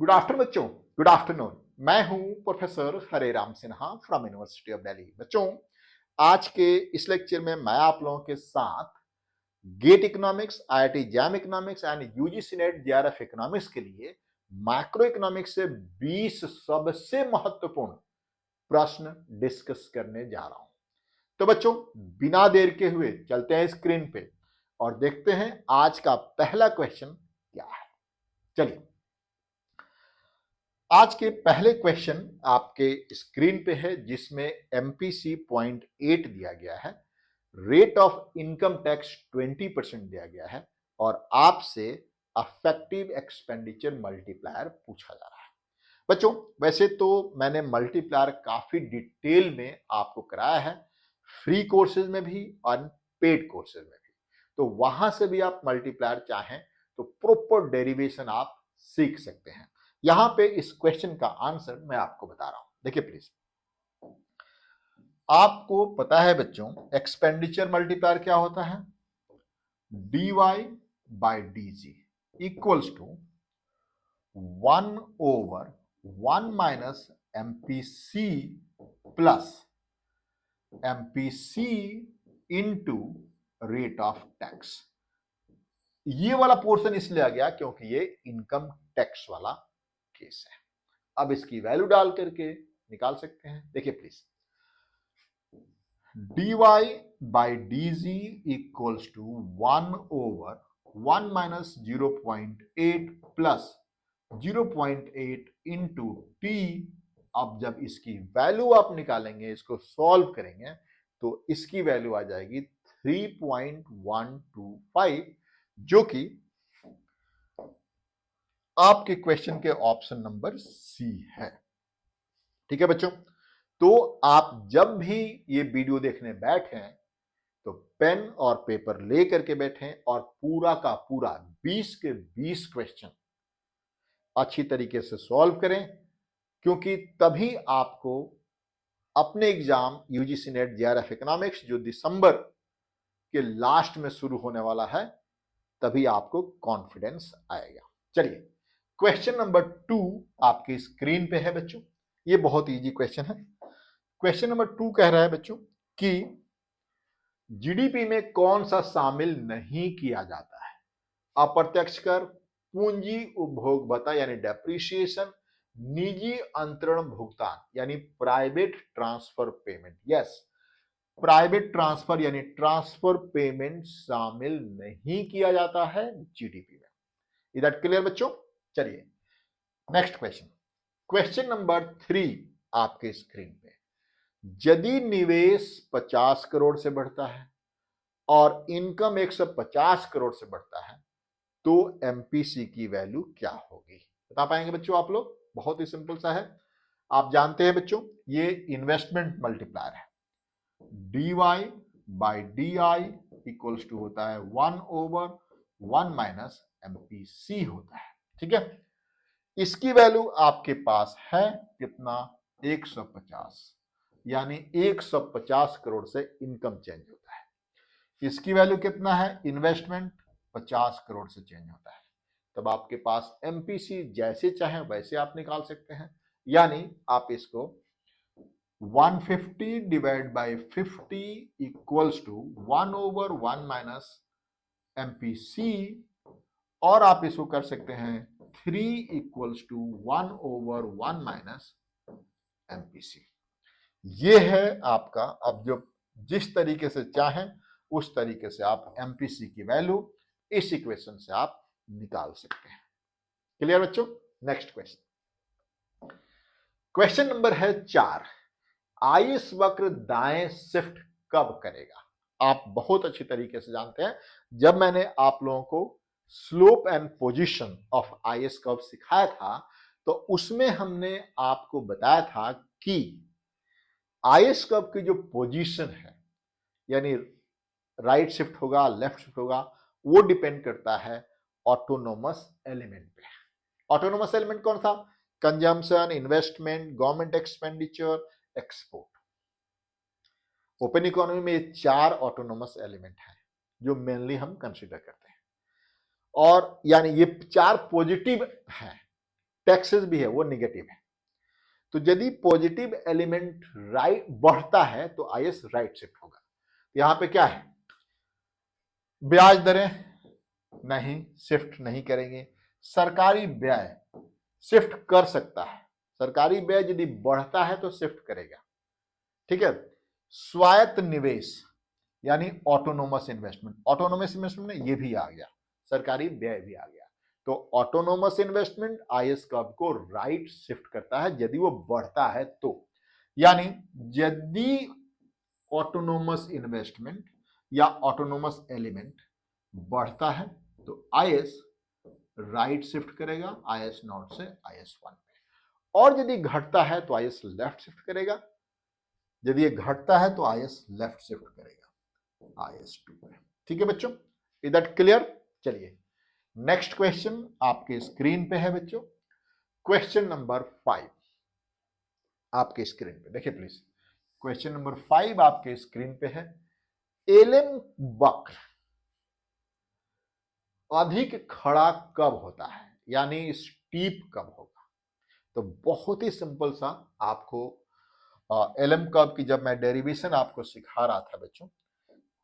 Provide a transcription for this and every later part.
Good afternoon बच्चों, good afternoon. मैं हूं professor Hare Ram Sinha from university of Delhi. बच्चों, आज के इस लेक्चर में मैं आप लोगों के साथ GATE economics, IIT JAM economics and UGC NET JRF economics के लिए मैक्रो इकोनॉमिक्स से 20 सबसे महत्वपूर्ण प्रश्न डिस्कस करने जा रहा हूं। तो बच्चों, बिना देर के हुए चलते हैं स्क्रीन पे और देखते हैं आज का पहला क्वेश्चन क्या है। चलिए, आज के पहले क्वेश्चन आपके स्क्रीन पे है, जिसमें एमपीसी पॉइंट 8 दिया गया है, रेट ऑफ इनकम टैक्स 20% दिया गया है और आपसे अफेक्टिव एक्सपेंडिचर मल्टीप्लायर पूछा जा रहा है। बच्चों, वैसे तो मैंने मल्टीप्लायर काफी डिटेल में आपको कराया है, फ्री कोर्सेज में भी और पेड कोर्सेज में भी, तो वहां से भी आप मल्टीप्लायर चाहें तो प्रॉपर डेरिवेशन आप सीख सकते हैं। यहां पे इस क्वेश्चन का आंसर मैं आपको बता रहा हूं, देखिए प्लीज। आपको पता है बच्चों, एक्सपेंडिचर मल्टीप्लायर क्या होता है? dy by dg equals to 1/1 minus MPC plus MPC into rate of tax. ये वाला पोर्शन इसलिए आ गया क्योंकि ये इनकम टैक्स वाला केस है। अब इसकी वैल्यू डाल करके निकाल सकते हैं, देखिए please. dy by dg equals to 1/1 minus 0.8 plus 0.8 into T. अब जब इसकी वैल्यू आप निकालेंगे, इसको सॉल्व करेंगे, तो इसकी वैल्यू आ जाएगी 3.125, जो कि आपके क्वेश्चन के ऑप्शन नंबर सी है। ठीक है बच्चों, तो आप जब भी ये वीडियो देखने बैठें तो पेन और पेपर लेकर के बैठें और पूरा का पूरा 20 के 20 क्वेश्चन अच्छी तरीके से सॉल्व करें, क्योंकि तभी आपको अपने exam UGC NET JRF economics जो दिसंबर के लास्ट में शुरू होने वाला है, तभी आपको कॉन्फिडेंस आएगा। चलिए, क्वेश्चन नंबर 2 आपकी स्क्रीन पे है बच्चों। ये बहुत इजी क्वेश्चन है। क्वेश्चन नंबर 2 कह रहा है बच्चों कि जीडीपी में कौन सा शामिल नहीं किया जाता है? अप्रत्यक्ष कर, पूंजी उपभोग भत्ता यानी डेप्रिसिएशन, निजी अंतरण भुगतान यानी private transfer payment. Yes, private transfer यानी ट्रांसफर पेमेंट शामिल नहीं किया जाता है जीडीपी में। इज दैट क्लियर बच्चों? चलिए नेक्स्ट क्वेश्चन, क्वेश्चन नंबर 3 आपके स्क्रीन पे। यदि निवेश 50 करोड़ से बढ़ता है और इनकम 150 करोड़ से बढ़ता है, तो एमपीसी की वैल्यू क्या होगी? बता पाएंगे बच्चों आप लोग? बहुत ही सिंपल सा है। आप जानते हैं बच्चों, ये इन्वेस्टमेंट मल्टीप्लायर है। dy by D I equals to होता है 1/1 माइनस एमपीसी होता है। ठीक है, इसकी वैल्यू आपके पास है कितना? 150, यानी 150 करोड़ से इनकम चेंज होता है। इसकी वैल्यू कितना है? इन्वेस्टमेंट 50 करोड़ से चेंज होता है। तब आपके पास एमपीसी जैसे चाहे वैसे आप निकाल सकते हैं, यानी आप इसको 150 divide by 50 equals to 1/1 minus MPC, और आप इसको कर सकते हैं 3 इक्वल्स टू 1/1 माइनस एमपीसी। ये है आपका। अब जो जिस तरीके से चाहें उस तरीके से आप एमपीसी की वैल्यू इस इक्वेशन से आप निकाल सकते हैं। क्लियर बच्चों? नेक्स्ट क्वेश्चन, क्वेश्चन नंबर है 4। आईएस वक्र दाएं शिफ्ट कब करेगा? आप बहुत अच्छी तरीके से जानते हैं, जब मैंने आप लोगों को slope and position of IS curve सिखाया था, तो उसमें हमने आपको बताया था कि आईएस कर्व की जो पोजीशन है, यानी राइट शिफ्ट होगा, लेफ्ट शिफ्ट होगा, वो डिपेंड करता है ऑटोनोमस एलिमेंट पे। ऑटोनोमस एलिमेंट कौन सा? Consumption, investment, government expenditure, export. Open economy में ये 4 ऑटोनोमस एलिमेंट हैं जो मेनली हम कंसीडर करते हैं, और यानी ये 4 पॉजिटिव हैं। टैक्सेस भी है वो निगेटिव है। तो यदि पॉजिटिव एलिमेंट राइट बढ़ता है तो आईएस राइट शिफ्ट होगा। यहां पे क्या है, ब्याज दरें नहीं, शिफ्ट नहीं करेंगे। सरकारी व्यय शिफ्ट कर सकता है, सरकारी व्यय यदि बढ़ता है तो शिफ्ट करेगा, ठीक है। स्वायत्त निवेश यानी ऑटोनोमस इन्वेस्टमेंट, ऑटोनोमस इन्वेस्टमेंट में ये भी आ गया, सरकारी व्यय भी आ गया। तो ऑटोनोमस इन्वेस्टमेंट आईएस कर्व को राइट शिफ्ट करता है यदि वो बढ़ता है तो, यानी यदि ऑटोनोमस इन्वेस्टमेंट या ऑटोनोमस एलिमेंट बढ़ता है तो आईएस राइट शिफ्ट करेगा आईएस नॉट से आईएस 1 पे, और यदि घटता है तो आईएस लेफ्ट शिफ्ट करेगा, यदि ये घटता है तो आईएस लेफ्ट शिफ्ट करेगा आईएस 2 पे। ठीक है बच्चों, इज दैट क्लियर? चलिए नेक्स्ट क्वेश्चन आपके स्क्रीन पे है बच्चों, क्वेश्चन नंबर 5 आपके स्क्रीन पे देखिए प्लीज। क्वेश्चन नंबर 5 आपके स्क्रीन पे है, एलएम वक्र अधिक खड़ा कब होता है, यानी स्टीप कब होगा? तो बहुत ही सिंपल सा आपको एलएम कर्व की जब मैं डेरिवेशन आपको सिखा रहा था बच्चों,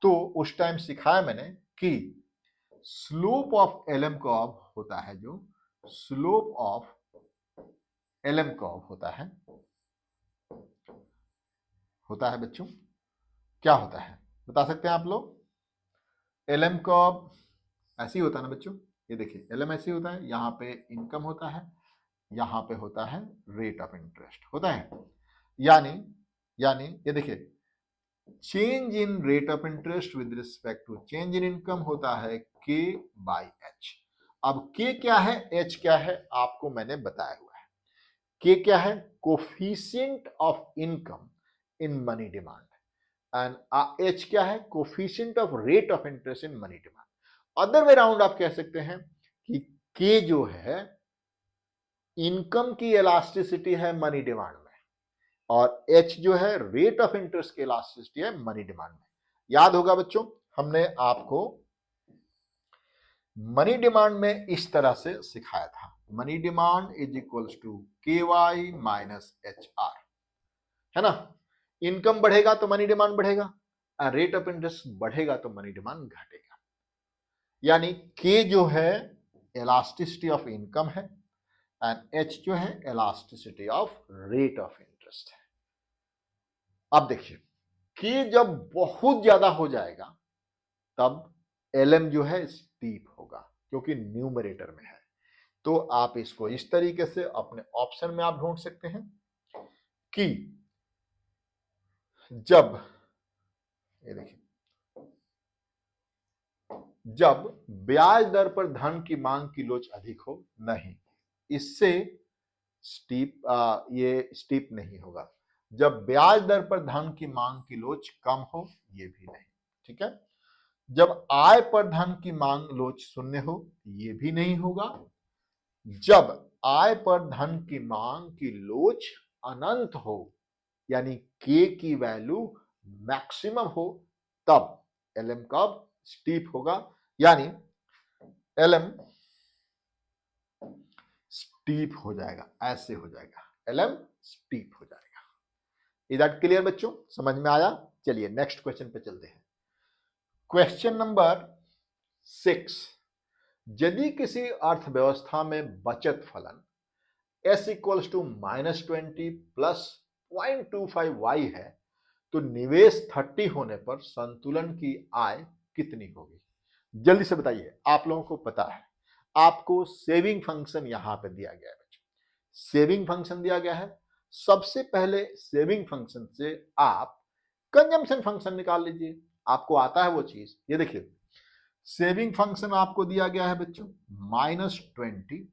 तो उस टाइम सिखाया मैंने कि स्लोप ऑफ एलएम कर्व होता है, जो स्लोप ऑफ एलएम कर्व होता है बच्चों, क्या होता है बता सकते हैं आप लोग? एलएम कर्व ऐसे ही होता है ना बच्चों, ये देखिए एलएम ऐसे ही होता है, यहाँ पे इनकम होता है, यहाँ पे होता है रेट ऑफ इंटरेस्ट होता है, यानी ये देखिए change in rate of interest with respect to change in income होता है के बाई एच। अब के क्या है, एच क्या है, आपको मैंने बताया हुआ है। के क्या है, coefficient of income in money demand, and H क्या है, coefficient of rate of interest in money demand. Other way round आप कह सकते हैं कि के जो है इनकम की इलास्टिसिटी है मनी डिमांड में, और एच जो है रेट ऑफ इंटरेस्ट की इलास्टिसिटी है मनी डिमांड में। याद होगा बच्चों, हमने आपको मनी डिमांड में इस तरह से सिखाया था, money demand is equals to K Y minus H R, है ना। इनकम बढ़ेगा तो मनी डिमांड बढ़ेगा, और रेट ऑफ इंटरेस्ट बढ़ेगा तो मनी डिमांड घटेगा। यानी के जो है इलास्टिसिटी ऑफ इनकम है, एंड एच जो है elasticity of rate of interest है। अब देखिए के जब बहुत ज्यादा हो जाएगा तब एलएम जो है स्टीप होगा, क्योंकि न्यूमरेटर में है। तो आप इसको इस तरीके से अपने ऑप्शन में आप ढूंढ सकते हैं कि जब ये देखिए जब ब्याज दर पर धन की मांग की लोच अधिक हो, नहीं, इससे स्टीप ये स्टीप नहीं होगा। जब ब्याज दर पर धन की मांग की लोच कम हो, ये भी नहीं, ठीक है। जब आय पर धन की मांग लोच शून्य हो, ये भी नहीं होगा। जब आय पर धन की मांग की लोच अनंत हो, यानी के की वैल्यू मैक्सिमम हो, तब एलएम कब स्टीप होगा, यानी एलएम स्टीप हो जाएगा, ऐसे हो जाएगा, एलएम स्टीप हो जाएगा। इज दैट क्लियर बच्चों, समझ में आया? चलिए नेक्स्ट क्वेश्चन पे चलते हैं। क्वेश्चन नंबर 6, यदि किसी अर्थव्यवस्था में बचत फलन S equals to -20 plus 0.25y है, तो निवेश 30 होने पर संतुलन की आय कितनी होगी? जल्दी से बताइए, आप लोगों को पता है, आपको सेविंग फंक्शन यहां पे दिया गया है बच्चों, सेविंग फंक्शन दिया गया है। सबसे पहले सेविंग फंक्शन से आप कंजम्पशन फंक्शन निकाल लीजिए, आपको आता है वो चीज। ये देखिए सेविंग फंक्शन आपको दिया गया है बच्चों -20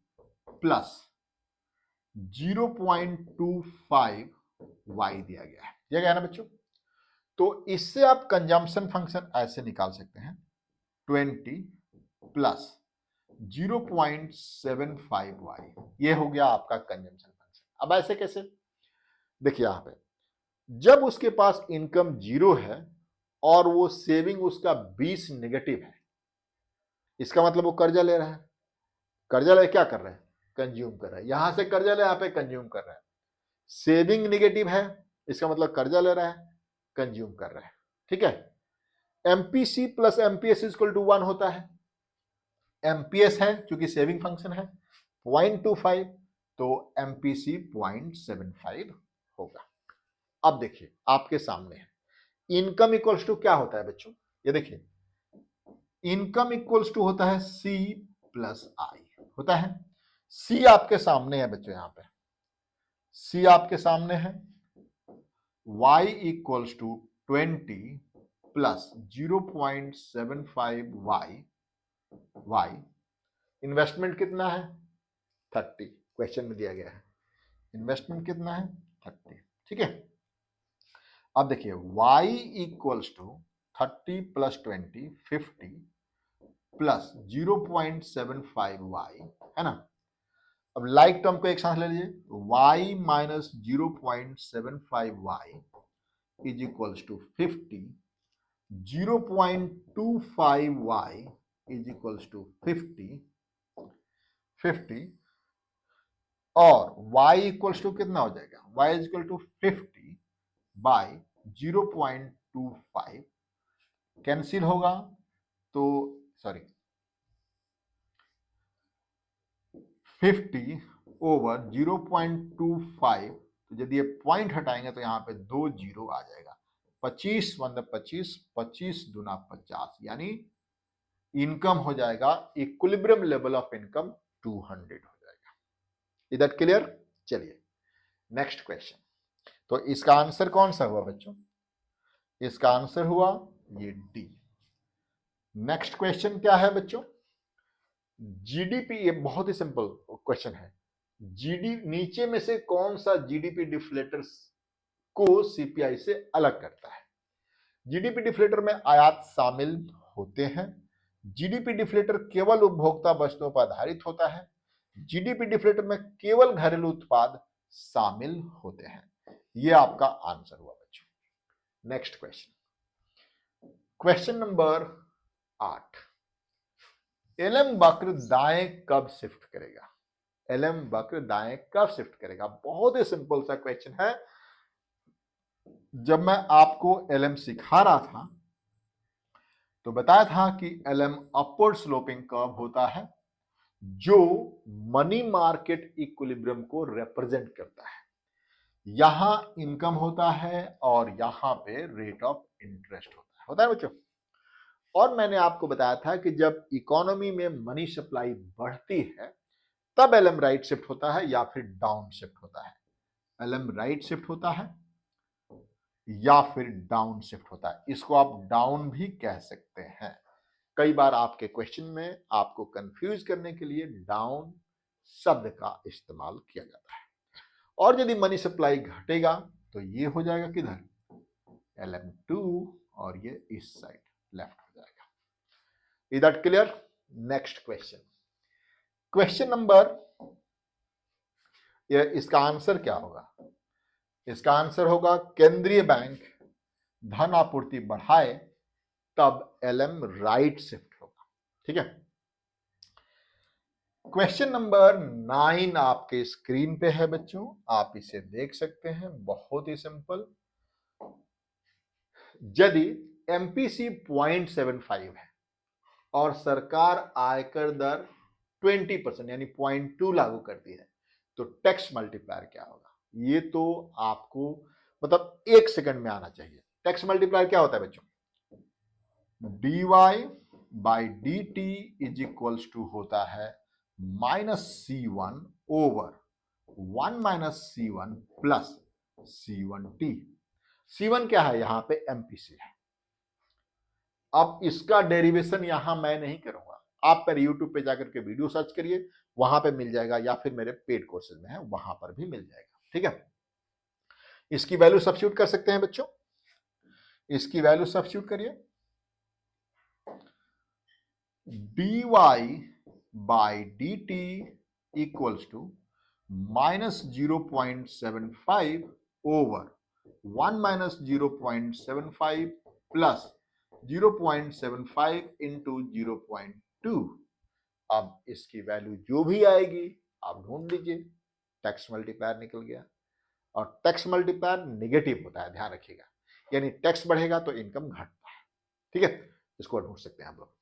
प्लस 0.25 y दिया गया है ना बच्चों। तो इससे आप कंजम्पशन फंक्शन ऐसे निकाल सकते हैं 20 प्लस 0.75 y, ये हो गया आपका कंजम्पशन फंक्शन। अब ऐसे कैसे, देखिए यहां पे जब उसके पास इनकम 0 है और वो सेविंग उसका 20 नेगेटिव है, इसका मतलब वो कर्जा ले रहा है। कर्जा ले क्या कर रहे हैं, कंज्यूम कर रहा है, यहां से कर्जा ले, यहां पे कंज्यूम कर रहा है। सेविंग निगेटिव है, इसका मतलब कर्जा ले रहा है, कंज्यूम कर रहा है। ठीक है, MPC plus MPS equal to 1 होता है। एमपीएस है क्योंकि सेविंग फंक्शन है 0.25, तो एमपीसी 0.75 होगा। अब देखिए आपके सामने है इनकम इक्वल्स टू क्या होता है बच्चों, ये देखिए इनकम इक्वल्स टू होता है सी प्लस आई होता है। सी आपके सामने है बच्चों, यहां पे सी आपके सामने है, y equals to 20 plus 0.75 y, investment कितना है 30, क्वेश्चन में दिया गया है इन्वेस्टमेंट कितना है 30। ठीक है, अब देखिए y equals to 30 plus 20 50 plus 0.75 y है ना। अब लाइक टर्म को एक साथ ले लीजिए, y minus 0.75 y is equals to 50, 0.25 y is equals to 50 और y इक्वल्स टू कितना हो जाएगा, y is equal to 50 by 0.25 cancel होगा, तो सॉरी 50 ओवर 0.25, तो यदि ये पॉइंट हटाएंगे तो यहां पे 2 जीरो आ जाएगा, 25 मतलब 25, 25 दूना 50, यानी इनकम हो जाएगा इक्विलिब्रियम लेवल ऑफ इनकम 200 हो जाएगा। Is that clear? चलिए नेक्स्ट क्वेश्चन। तो इसका आंसर कौन सा हुआ बच्चों, इसका आंसर हुआ ये डी। नेक्स्ट क्वेश्चन क्या है बच्चों, जीडीपी, ये बहुत ही सिंपल क्वेश्चन है। जीडी नीचे में से कौन सा जीडीपी डिफ्लेटर्स को सीपीआई से अलग करता है। जीडीपी डिफ्लेटर में आयात शामिल होते हैं, जीडीपी डिफ्लेटर केवल उपभोक्ता वस्तुओं पर आधारित होता है, जीडीपी डिफ्लेटर में केवल घरेलू उत्पाद शामिल होते हैं। यह आपका आंसर हुआ बच्चों। Next question, question number 8, LM वक्र दाएं कब शिफ्ट करेगा, एलएम वक्र दाएं कब शिफ्ट करेगा। बहुत ही सिंपल सा क्वेश्चन है। जब मैं आपको एलएम सिखा रहा था तो बताया था कि एलएम अपवर्ड स्लोपिंग कर्व होता है जो मनी मार्केट इक्विलिब्रियम को रिप्रेजेंट करता है। यहां इनकम होता है और यहां पे रेट ऑफ इंटरेस्ट होता है बच्चों। और मैंने आपको बताया था कि जब इकोनॉमी में मनी सप्लाई बढ़ती है तब एलएम राइट शिफ्ट होता है या फिर डाउन शिफ्ट होता है। एलएम राइट शिफ्ट होता है या फिर डाउन शिफ्ट होता है, इसको आप डाउन भी कह सकते हैं। कई बार आपके क्वेश्चन में आपको कंफ्यूज करने के लिए डाउन शब्द का इस्तेमाल किया जाता है। और यदि मनी सप्लाई घटेगा तो ये हो जाएगा किधर, LM2, और ये इस साइड लेफ्ट हो जाएगा। Is that clear? Next question, question number, इसका आंसर क्या होगा, इसका आंसर होगा केंद्रीय बैंक धन आपूर्ति बढ़ाए तब एलएम राइट शिफ्ट होगा। ठीक है, क्वेश्चन नंबर 9 आपके स्क्रीन पे है बच्चों, आप इसे देख सकते हैं, बहुत ही सिंपल। यदि एमपीसी 0.75 है और सरकार आयकर दर 20% यानी 0.2 लागू करती है तो टैक्स मल्टीप्लायर क्या होगा। ये तो आपको मतलब 1 सेकंड में आना चाहिए। टैक्स मल्टीप्लायर क्या होता है बच्चों, dy by D T is equals to होता है -C1 over 1 minus C1 plus C1t। C1 क्या है, यहां पे एमपीसी है। अब इसका डेरिवेशन यहां मैं नहीं करूंगा, आप पर यूट्यूब पे जाकर के वीडियो सर्च करिए, वहां पे मिल जाएगा, या फिर मेरे पेड कोर्सेज में है वहां पर भी मिल जाएगा। ठीक है, इसकी वैल्यू सब्स्टिट्यूट कर सकते हैं बच्चों, इसकी वैल्यू सब्स्टिट्यूट करिए, dy by D T equals to -0.75 over 1 minus 0.75 plus 0.75 into 0.2। अब इसकी वैल्यू जो भी आएगी आप ढूंढ लीजिए, टैक्स मल्टीप्लायर निकल गया। और टैक्स मल्टीप्लायर नेगेटिव होता है, ध्यान रखिएगा, यानी टैक्स बढ़ेगा तो इनकम घटता है। ठीक है, इसको ढूंढ सकते हैं आप लोग।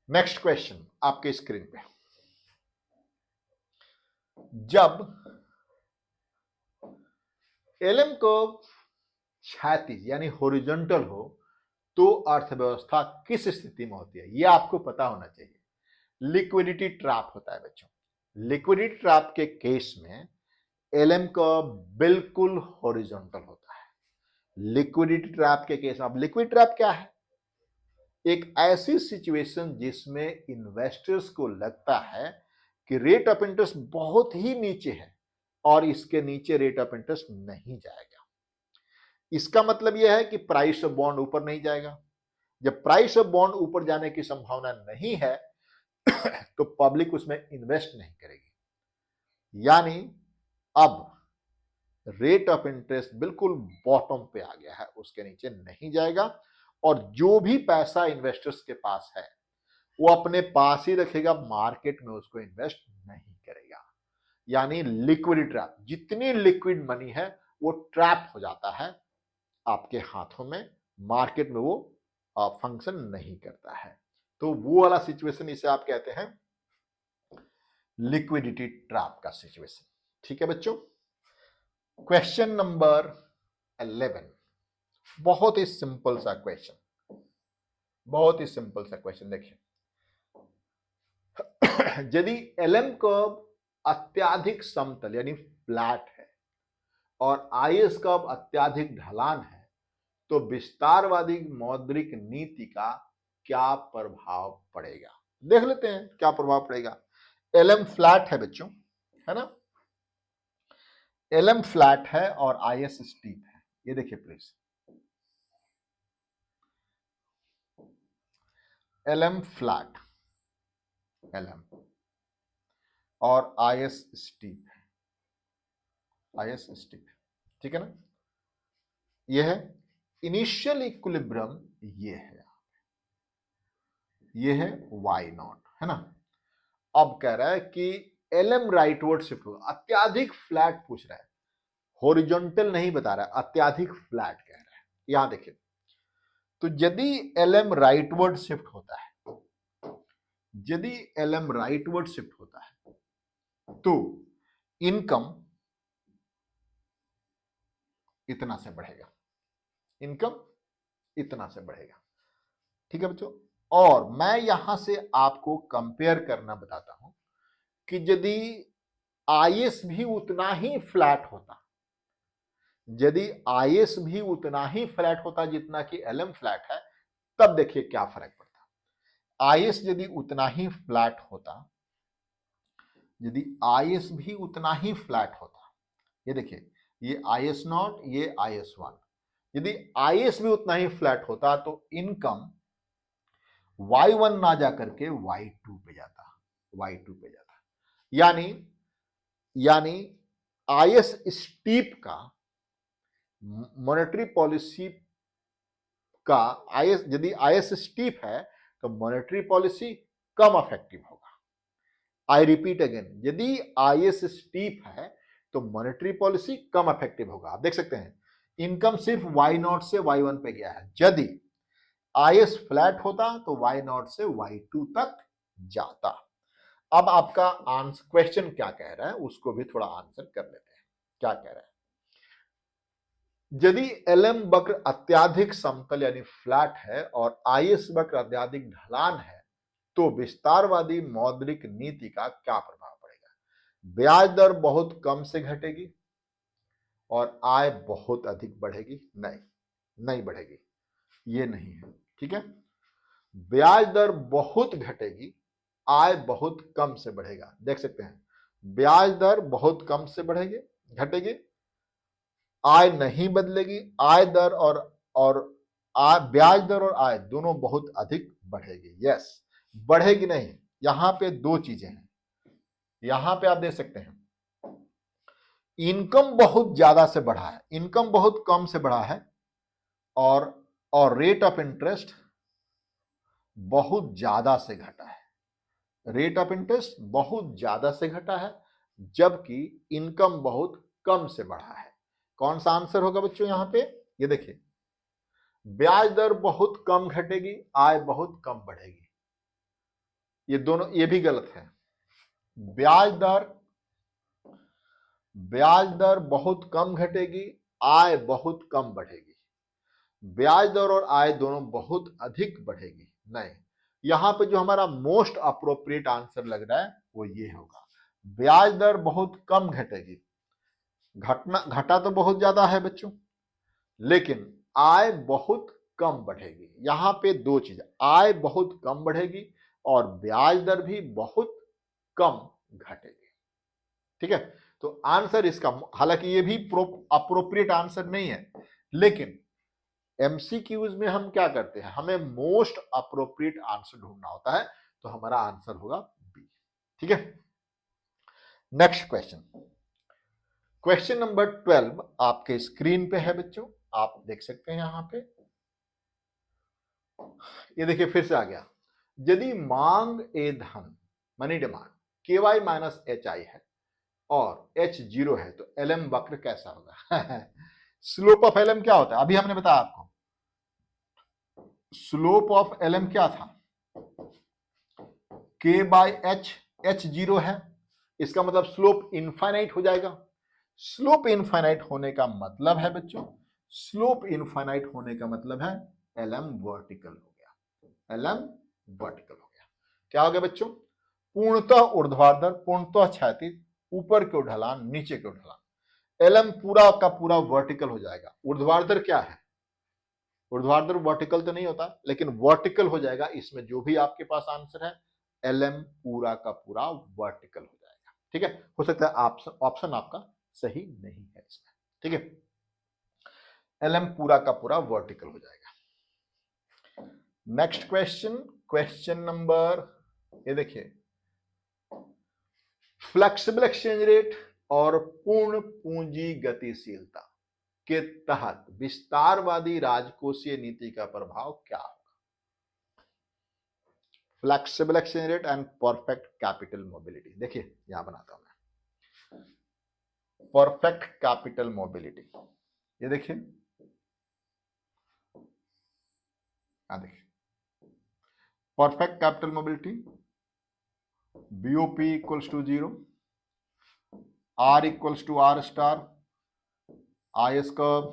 नेक्स्ट क्वेश्चन आपके स्क्रीन पे, जब एलएम कर्व क्षैतिज यानी हॉरिजॉन्टल हो तो अर्थव्यवस्था किस स्थिति में होती है, यह आपको पता होना चाहिए। लिक्विडिटी ट्रैप होता है बच्चों। लिक्विडिटी ट्रैप के केस में एलएम कर्व बिल्कुल हॉरिजॉन्टल होता है। लिक्विडिटी ट्रैप के केस में, अब लिक्विड ट्रैप क्या है? एक ऐसी सिचुएशन जिसमें इन्वेस्टर्स को लगता है कि रेट ऑफ इंटरेस्ट बहुत ही नीचे है और इसके नीचे रेट ऑफ इंटरेस्ट नहीं जाएगा। इसका मतलब यह है कि प्राइस ऑफ बॉन्ड ऊपर नहीं जाएगा। जब प्राइस ऑफ बॉन्ड ऊपर जाने की संभावना नहीं है तो पब्लिक उसमें इन्वेस्ट नहीं करेगी। यानी अब रेट ऑफ इंटरेस्ट बिल्कुल बॉटम पे आ गया है, उसके नीचे नहीं जाएगा और जो भी पैसा इन्वेस्टर्स के पास है वो अपने पास ही रखेगा, मार्केट में उसको इन्वेस्ट नहीं करेगा। यानी लिक्विड ट्रैप, जितनी लिक्विड मनी है वो ट्रैप हो जाता है आपके हाथों में, मार्केट में वो फंक्शन नहीं करता है। तो वो वाला सिचुएशन इसे आप कहते हैं लिक्विडिटी ट्रैप का सिचुएशन। ठीक है बच्चों, क्वेश्चन नंबर 11, बहुत ही सिंपल सा क्वेश्चन, बहुत ही सिंपल सा क्वेश्चन। देखिए, यदि एलएम कर्व अत्याधिक समतल यानी फ्लैट है और आईएस कर्व अत्याधिक ढलान है तो विस्तारवादी मौद्रिक नीति का क्या प्रभाव पड़ेगा? देख लेते हैं क्या प्रभाव पड़ेगा। एलएम फ्लैट है बच्चों, है ना, एलएम फ्लैट है और आईएस स्टीप है। ये देखिए प्लीज, एलएम फ्लैट, एलएम और आईएस स्टीप है, आईएस स्टीप, ठीक है ना। ये है इनिशियल इक्विलिब्रियम, ये है वाई नॉट, है ना। अब कह रहा है कि एलएम राइटवर्ड शिफ्ट होगा, अत्याधिक फ्लैट पूछ रहा है, हॉरिजॉन्टल नहीं बता रहा है, अत्याधिक फ्लैट कह रहा है। यहां देखिए, तो यदि एलएम राइटवर्ड शिफ्ट होता है, यदि एलएम राइटवर्ड शिफ्ट होता है तो इनकम इतना से बढ़ेगा, इनकम इतना से बढ़ेगा। ठीक है बच्चों, और मैं यहां से आपको कंपेयर करना बताता हूं कि यदि आईएस भी उतना ही फ्लैट होता, यदि आईएस भी उतना ही फ्लैट होता जितना कि एलएम फ्लैट है, तब देखिए क्या फर्क पड़ता। आईएस यदि उतना ही फ्लैट होता, यदि आईएस भी उतना ही फ्लैट होता, ये देखिए, ये आईएस नॉट, ये आईएस वन, यदि आईएस भी उतना ही फ्लैट होता तो इनकम y1 ना जाकर के y2 पे जाता, y2 पे जाता। यानी आईएस स्टीप का मॉनेटरी पॉलिसी का, आईएस यदि आईएस स्टीप है तो मॉनेटरी पॉलिसी कम इफेक्टिव होगा। आई रिपीट अगेन, यदि आईएस स्टीप है तो मॉनेटरी पॉलिसी कम इफेक्टिव होगा। आप देख सकते हैं इनकम सिर्फ y0 से y1 पे गया है, यदि आईएस फ्लैट होता तो y0 से y2 तक जाता। अब आपका आंसर क्वेश्चन क्या कह रहा है उसको भी थोड़ा आंसर कर लेते हैं। क्या कह रहा है, यदि एलएम वक्र अत्याधिक समतल यानी फ्लैट है और आईएस वक्र अत्याधिक ढलान है तो विस्तारवादी मौद्रिक नीति का क्या प्रभाव पड़ेगा? ब्याज दर बहुत कम से घटेगी और आय बहुत अधिक बढ़ेगी? नहीं बढ़ेगी, ये नहीं है। ठीक है, ब्याज दर बहुत घटेगी, आय बहुत कम से बढ़ेगा। देख सकते हैं, ब्याज दर बहुत कम से बढ़ेगी, घटेगी, आय नहीं बदलेगी। आय दर और ब्याज दर और आय दोनों बहुत अधिक बढ़ेगी। यस, बढ़ेगी नहीं। यहां पे दो चीजें हैं, यहां पे आप देख सकते हैं इनकम बहुत ज्यादा से बढ़ा है, इनकम बहुत कम से बढ़ा है और रेट ऑफ इंटरेस्ट बहुत ज्यादा से घटा है। रेट ऑफ इंटरेस्ट बहुत ज्यादा से घटा है, जबकि इनकम बहुत कम से बढ़ा है। कौन सा आंसर होगा बच्चों यहां पे? ये देखिए, ब्याज दर बहुत कम घटेगी, आय बहुत कम बढ़ेगी। ये दोनों, ये भी गलत है। ब्याज दर बहुत कम घटेगी, आय बहुत कम बढ़ेगी। ब्याज दर और आय दोनों बहुत अधिक बढ़ेगी, नहीं। यहां पे जो हमारा मोस्ट अप्रोप्रिएट आंसर लग रहा है वो ये होगा, ब्याज दर बहुत कम घटेगी। घटा तो बहुत ज्यादा है बच्चों, लेकिन आय बहुत कम बढ़ेगी। यहां पे दो चीज, आय बहुत कम बढ़ेगी और ब्याज दर भी बहुत कम घटेगी। ठीक है, तो आंसर इसका, हालांकि ये भी अप्रोप्रिएट आंसर नहीं है, लेकिन एमसीक्यूज में हम क्या करते हैं, हमें मोस्ट अप्रोप्रिएट आंसर ढूंढना होता है, तो हमारा आंसर होगा बी। ठीक है, नेक्स्ट क्वेश्चन, क्वेश्चन नंबर 12 आपके स्क्रीन पे है बच्चों, आप देख सकते हैं यहां पे। ये देखिए फिर से आ गया, यदि मांग ए धन money demand KY minus HI है और H 0 है तो LM वक्र कैसा होगा? स्लोप ऑफ LM क्या होता है? अभी हमने बताया आपको, स्लोप ऑफ LM क्या था? K/H, H 0 है, इसका मतलब स्लोप इनफाइनाइट हो जाएगा। स्लोप इनफाइनाइट होने का मतलब है बच्चों, स्लोप इनफाइनाइट होने का मतलब है LM वर्टिकल हो गया, LM वर्टिकल हो गया। क्या हो गया बच्चों? पूर्णतः ऊर्ध्वाधर, पूर्णतः क्षैतिज, ऊपर की ओर ढलान, नीचे की ओर ढलान। LM पूरा का पूरा वर्टिकल हो जाएगा। ऊर्ध्वाधर क्या है? ऊर्ध्वाधर वर्टिकल तो नहीं होता, लेकिन वर्टिकल हो जाएगा। इसमें जो भी आपके पास आंसर है, LM पूरा का पूरा वर्टिकल हो जाएगा। ठीक है, हो सकता है ऑप्शन आपका सही नहीं है इसमें। ठीक है, LM पूरा का पूरा वर्टिकल हो जाएगा। नेक्स्ट क्वेश्चन, क्वेश्चन नंबर, ये देखिए, फ्लेक्सिबल एक्सचेंज रेट और पूर्ण पूंजी गतिशीलता के तहत विस्तारवादी राजकोषीय नीति का प्रभाव क्या होगा? Flexible exchange rate and perfect capital mobility. देखिए यहां बनाता हूं मैं, परफेक्ट कैपिटल मोबिलिटी, ये देखिए, देखिए perfect capital mobility, BOP equals to 0, R equals to R star, IS curve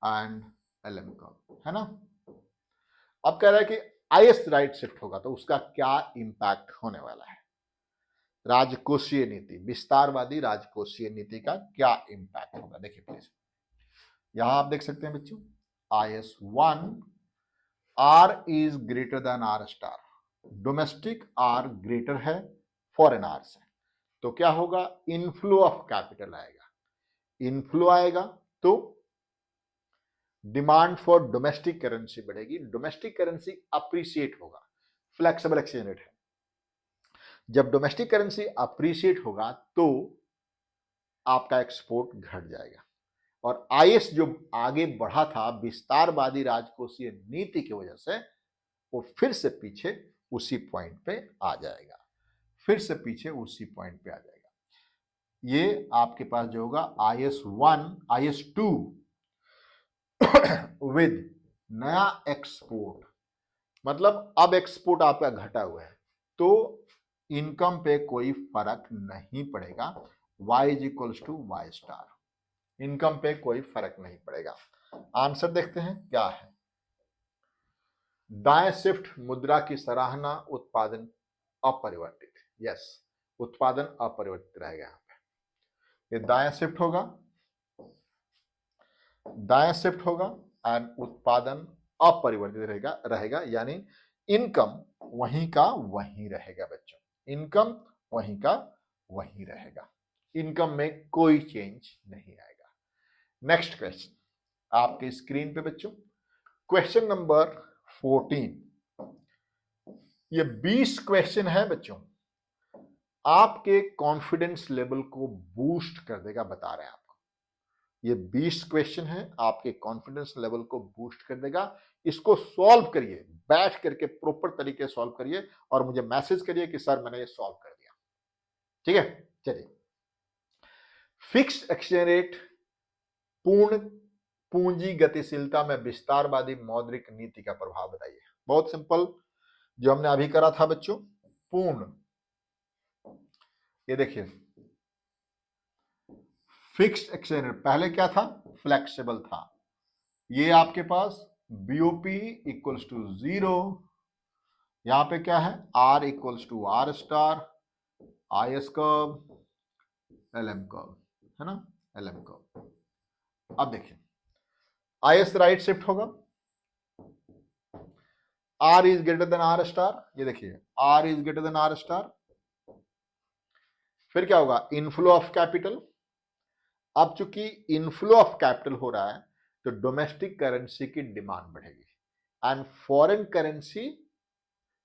and LM curve, है ना। अब कह रहा है कि IS राइट शिफ्ट होगा तो उसका क्या इंपैक्ट होने वाला है? राजकोषीय नीति, विस्तारवादी राजकोषीय नीति का क्या इंपैक्ट होगा? देखिए प्लीज, यहां आप देख सकते हैं बच्चों, IS1, R is greater then R star, domestic R greater है फॉरेन R से, तो क्या होगा? इनफ्लो ऑफ कैपिटल आएगा। इनफ्लो आएगा तो डिमांड फॉर डोमेस्टिक करेंसी बढ़ेगी, डोमेस्टिक करेंसी अप्रिशिएट होगा। फ्लेक्सिबल एक्सचेंज रेट है, जब डोमेस्टिक करेंसी अप्रिशिएट होगा तो आपका एक्सपोर्ट घट जाएगा। और IS जो आगे बढ़ा था विस्तारवादी राजकोषीय नीति की वजह से, वो फिर से पीछे उसी पॉइंट पे आ जाएगा, फिर से पीछे उसी पॉइंट पे आ जाएगा। ये आपके पास जो होगा IS1, IS2 विद नया एक्सपोर्ट, मतलब अब एक्सपोर्ट आपका घटा हुआ है तो इनकम पे कोई फर्क नहीं पड़ेगा। Y is equals to Y star, income पे कोई फर्क नहीं पड़ेगा। आंसर देखते हैं क्या है। दाएं शिफ्ट मुद्रा की सराहना, उत्पादन अपरिवर्तित। यस, उत्पादन अपरिवर्तित रहेगा यहां पे। ये दाएं शिफ्ट होगा, दाएं शिफ्ट होगा एंड उत्पादन अपरिवर्तित रहेगा यानी इनकम वहीं का वहीं रहेगा बच्चों, इनकम वहीं का वहीं रहेगा, इनकम में कोई चेंज नहीं आएगा। नेक्स्ट क्वेश्चन आपके स्क्रीन पे बच्चों, क्वेश्चन नंबर 14। ये 20 क्वेश्चन है बच्चों, आपके कॉन्फिडेंस लेवल को बूस्ट कर देगा, बता रहे हैं आपको। ये 20 क्वेश्चन है, आपके कॉन्फिडेंस लेवल को बूस्ट कर देगा। इसको सॉल्व करिए, बैठ करके प्रॉपर तरीके से सॉल्व करिए और मुझे मैसेज करिए कि सर मैंने ये सॉल्व कर दिया। ठीक है, चलिए। फिक्स्ड एक्सचेंज रेट पूर्ण पूंजी गतिशीलता में विस्तारवादी मौद्रिक नीति का प्रभाव बताइए। बहुत सिंपल, जो हमने अभी करा था बच्चों, पूर्ण, ये देखिए फिक्स्ड एक्सचेंज रेट पहले क्या था, फ्लेक्सिबल था। ये आपके पास बीओपी इक्वल्स टू 0, यहां पे क्या है, R equals to R star, IS curve, LM curve, है ना, एलएम कर्व। अब देखिए आईएस राइट शिफ्ट होगा, R is greater than R star, ये देखिए R is greater than R star. फिर क्या होगा, इनफ्लो ऑफ कैपिटल। अब चूंकि इनफ्लो ऑफ कैपिटल हो रहा है तो डोमेस्टिक करेंसी की डिमांड बढ़ेगी एंड फॉरेन करेंसी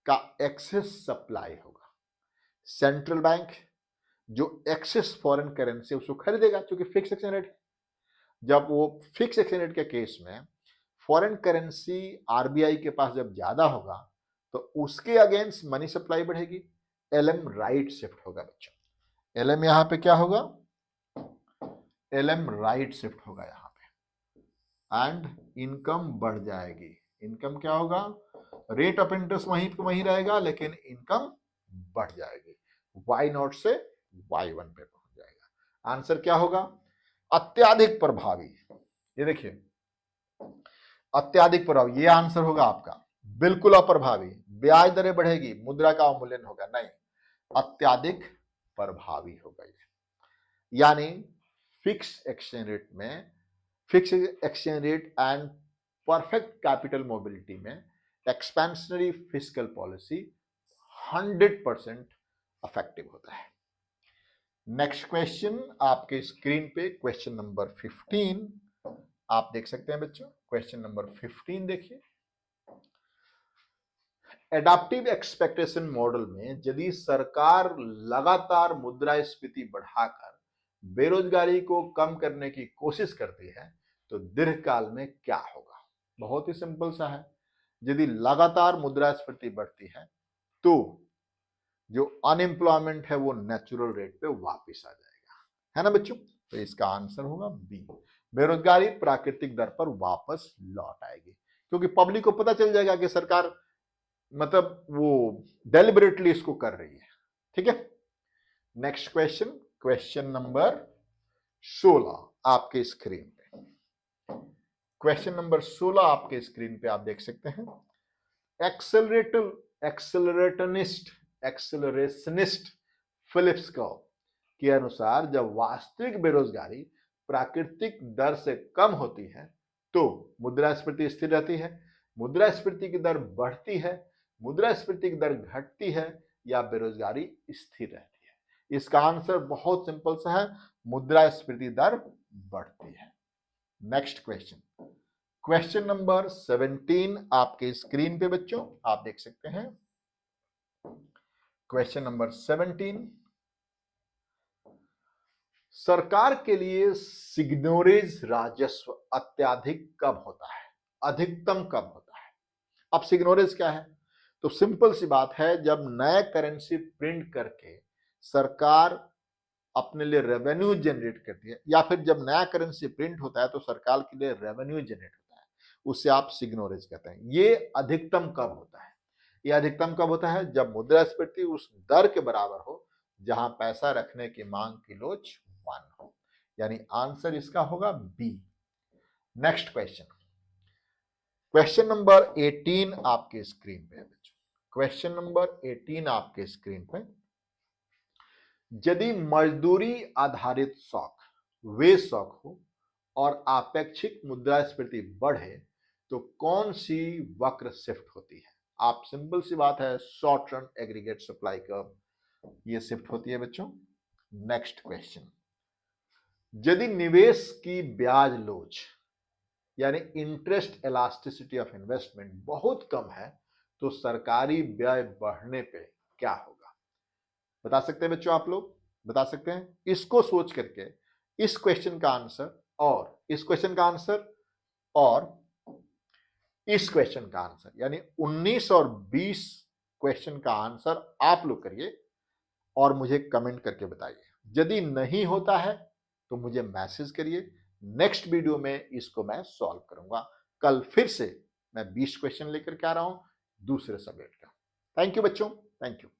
का एक्सेस सप्लाई होगा। सेंट्रल बैंक जो एक्सेस फॉरेन करेंसी उसको खरीदेगा, क्योंकि फिक्स एक्सचेंज रेट। जब वो फिक्स एक्सचेंज रेट के केस में फॉरेन करेंसी आरबीआई के पास जब ज्यादा होगा तो उसके अगेंस्ट मनी सप्लाई बढ़ेगी, एलएम राइट शिफ्ट होगा बच्चों। एलएम यहां पे क्या होगा, एलएम राइट शिफ्ट होगा यहां पे एंड इनकम बढ़ जाएगी। इनकम क्या होगा, रेट ऑफ इंटरेस्ट वहीं रहेगा लेकिन इनकम बढ़ जाएगी, वाई नॉट से वाई वन पे पहुंच जाएगा। आंसर क्या होगा, अत्याधिक प्रभावी। ये देखिए अत्याधिक प्रभावी, ये आंसर होगा आपका। बिल्कुल अप्रभावी, ब्याज दरें बढ़ेगी, मुद्रा का अवमूल्यन होगा, नहीं, अत्याधिक प्रभावी होगा ये। यानी फिक्स एक्सचेंज रेट में, fix exchange rate and perfect capital mobility में एक्सपेंशनरी फिस्कल पॉलिसी 100% इफेक्टिव होता है। नेक्स्ट क्वेश्चन आपके स्क्रीन पे, क्वेश्चन नंबर 15 आप देख सकते हैं बच्चों। क्वेश्चन नंबर 15 देखिए, एडाप्टिव एक्सपेक्टेशन मॉडल में यदि सरकार लगातार मुद्रास्फीति बढ़ाकर बेरोजगारी को कम करने की कोशिश करती है तो दीर्घकाल में क्या होगा। बहुत ही सिंपल सा है, यदि लगातार मुद्रास्फीति बढ़ती है तो जो अनएम्प्लॉयमेंट है वो नेचुरल रेट पे वापस आ जाएगा, है ना बच्चों। तो इसका आंसर होगा बी, बेरोजगारी प्राकृतिक दर पर वापस लौट आएगी, क्योंकि पब्लिक को पता चल जाएगा कि सरकार मतलब वो डेलिबरेटली इसको कर रही है। ठीक है, नेक्स्ट क्वेश्चन, क्वेश्चन नंबर 16 आपके स्क्रीन पे। क्वेश्चन नंबर 16 आपके स्क्रीन पे आप देख सकते हैं। एक्सेलरेशनिस्ट फिलिप्स कर्व के अनुसार जब वास्तविक बेरोजगारी प्राकृतिक दर से कम होती है तो मुद्रास्फीति स्थिर रहती है, मुद्रास्फीति की दर बढ़ती है, मुद्रास्फीति की दर घटती है, या बेरोजगारी स्थिर रहती है। इसका आंसर बहुत सिंपल सा है, मुद्रास्फीति दर बढ़ती है। नेक्स्ट क्वेश्चन, क्वेश्चन नंबर 17 आपके स्क्रीन पे बच्चों आप देख सकते हैं। क्वेश्चन नंबर 17, सरकार के लिए सिग्नोरेज राजस्व अत्याधिक कब होता है, अधिकतम कब होता है। अब सिग्नोरेज क्या है, तो सिंपल सी बात है, जब नया करेंसी प्रिंट करके सरकार अपने लिए रेवेन्यू जनरेट करती है, या फिर जब नया करेंसी प्रिंट होता है तो सरकार के लिए रेवेन्यू जनरेट होता है, उसे आप सिग्नोरेज कहते हैं। ये अधिकतम कब होता है, ये अधिकतम कब होता है, जब मुद्रास्फीति उस दर के बराबर हो जहां पैसा रखने की मांग की लोच 1 हो, यानी आंसर इसका होगा B. Next question, question number 18 आपके स्क्रीन पे है बच्चों। क्वेश्चन नंबर 18 आपके स्क्रीन पे, यदि मजदूरी आधारित शौक वे शौक हो और आपेक्षिक मुद्रास्फीति बढ़े तो कौन सी वक्र शिफ्ट होती है। आप सिंपल सी बात है, short run aggregate supply curve, ये शिफ्ट होती है बच्चों। नेक्स्ट क्वेश्चन, यदि निवेश की ब्याज लोच यानी इंटरेस्ट इलास्टिसिटी ऑफ इन्वेस्टमेंट बहुत कम है तो सरकारी व्यय बढ़ने पे क्या होगा। बता सकते हैं बच्चों, आप लोग बता सकते हैं। इसको सोच करके इस क्वेश्चन का आंसर और इस क्वेश्चन का आंसर और इस क्वेश्चन का आंसर, यानी 19 और 20 क्वेश्चन का आंसर आप लोग करिए और मुझे कमेंट करके बताइए। यदि नहीं होता है तो मुझे मैसेज करिए, नेक्स्ट वीडियो में इसको मैं सॉल्व करूंगा। कल फिर से मैं 20 क्वेश्चन लेकर के आ रहा हूं दूसरे सब्जेक्ट का। थैंक यू बच्चों, थैंक यू।